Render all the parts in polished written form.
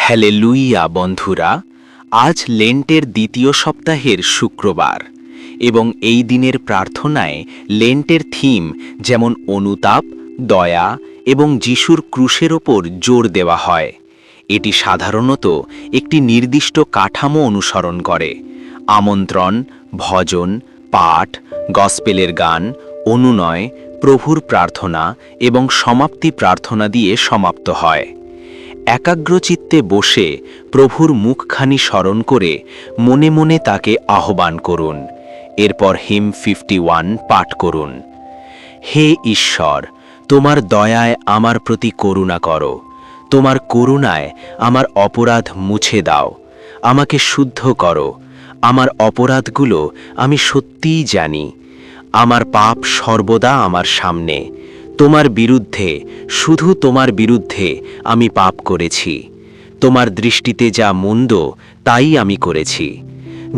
হ্যালেলুইয়া বন্ধুরা, আজ লেন্টের দ্বিতীয় সপ্তাহের শুক্রবার এবং এই দিনের প্রার্থনায় লেন্টের থিম যেমন অনুতাপ, দয়া এবং যিশুর ক্রুশের ওপর জোর দেওয়া হয়। এটি সাধারণত একটি নির্দিষ্ট কাঠামো অনুসরণ করে: আমন্ত্রণ, ভজন, পাঠ, গসপেলের গান, অনুনয়, প্রভুর প্রার্থনা এবং সমাপ্তি প্রার্থনা দিয়ে সমাপ্ত হয়। একাগ্রচিত্তে বসে প্রভুর মুখখানি স্মরণ করে মনে মনে তাকে আহ্বান করুন। এরপর হিম 51 পাঠ করুন। হে ঈশ্বর, তোমার দয়ায় আমার প্রতি করুণা করো। তোমার করুণায় আমার অপরাধ মুছে দাও। আমাকে শুদ্ধ করো। আমার অপরাধগুলো আমি সত্যিই জানি। আমার পাপ সর্বদা আমার সামনে। তোমার বিরুদ্ধে, শুধু তোমার বিরুদ্ধে আমি পাপ করেছি। তোমার দৃষ্টিতে যা মন্দ তাই আমি করেছি।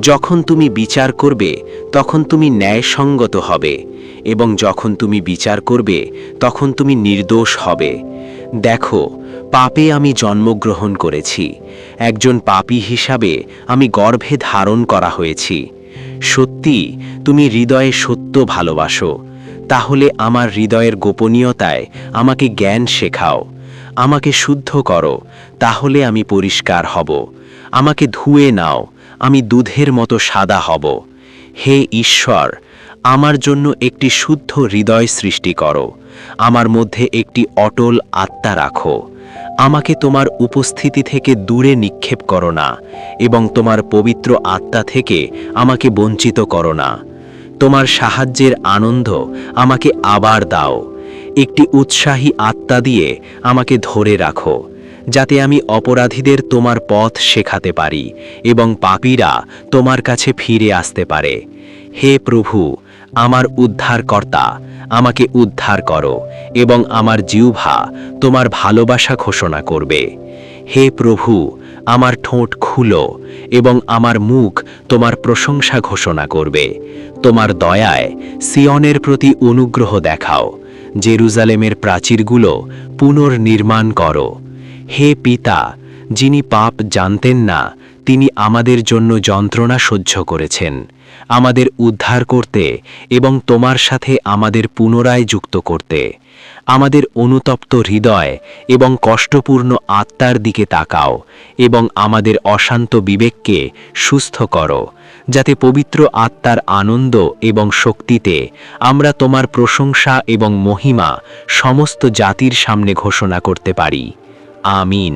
যখন তুমি বিচার করবে তখন তুমি ন্যায়সঙ্গত হবে, এবং যখন তুমি বিচার করবে তখন তুমি নির্দোষ হবে। দেখো, পাপে আমি জন্মগ্রহণ করেছি। একজন পাপী হিসাবে আমি গর্ভে ধারণ করা হয়েছি। সত্যি তুমি হৃদয়ে সত্য ভালোবাসো। তাহলে আমার হৃদয়ের গোপনীয়তায় আমাকে জ্ঞান শেখাও। আমাকে শুদ্ধ করো, তাহলে আমি পরিষ্কার হব। আমাকে ধুয়ে নাও, আমি দুধের মতো সাদা হব। হে ঈশ্বর, আমার জন্য একটি শুদ্ধ হৃদয় সৃষ্টি করো। আমার মধ্যে একটি অটল আত্মা রাখো। আমাকে তোমার উপস্থিতি থেকে দূরে নিক্ষেপ করো না, এবং তোমার পবিত্র আত্মা থেকে আমাকে বঞ্চিত করো না। তোমার সাহায্যের আনন্দ আমাকে আবার দাও। একটি উৎসাহী আত্মা দিয়ে আমাকে ধরে রাখো, যাতে আমি অপরাধীদের তোমার পথ শেখাতে পারি এবং পাপীরা তোমার কাছে ফিরে আসতে পারে। হে প্রভু, আমার উদ্ধারকর্তা, আমাকে উদ্ধার করো এবং আমার জিহ্বা তোমার ভালোবাসা ঘোষণা করবে। হে প্রভু, আমার ঠোঁট খুলো এবং আমার মুখ তোমার প্রশংসা ঘোষণা করবে। তোমার দয়ায় সিয়নের প্রতি অনুগ্রহ দেখাও। জেরুজালেমের প্রাচীরগুলো পুনর্নির্মাণ করো। হে পিতা, যিনি পাপ জানতেন না, তিনি আমাদের জন্য যন্ত্রণা সহ্য করেছেন, আমাদের উদ্ধার করতে এবং তোমার সাথে আমাদের পুনরায় যুক্ত করতে। আমাদের অনুতপ্ত হৃদয় এবং কষ্টপূর্ণ আত্মার দিকে তাকাও এবং আমাদের অশান্ত বিবেককে সুস্থ করো, যাতে পবিত্র আত্মার আনন্দ এবং শক্তিতে আমরা তোমার প্রশংসা এবং মহিমা সমস্ত জাতির সামনে ঘোষণা করতে পারি। আমিন।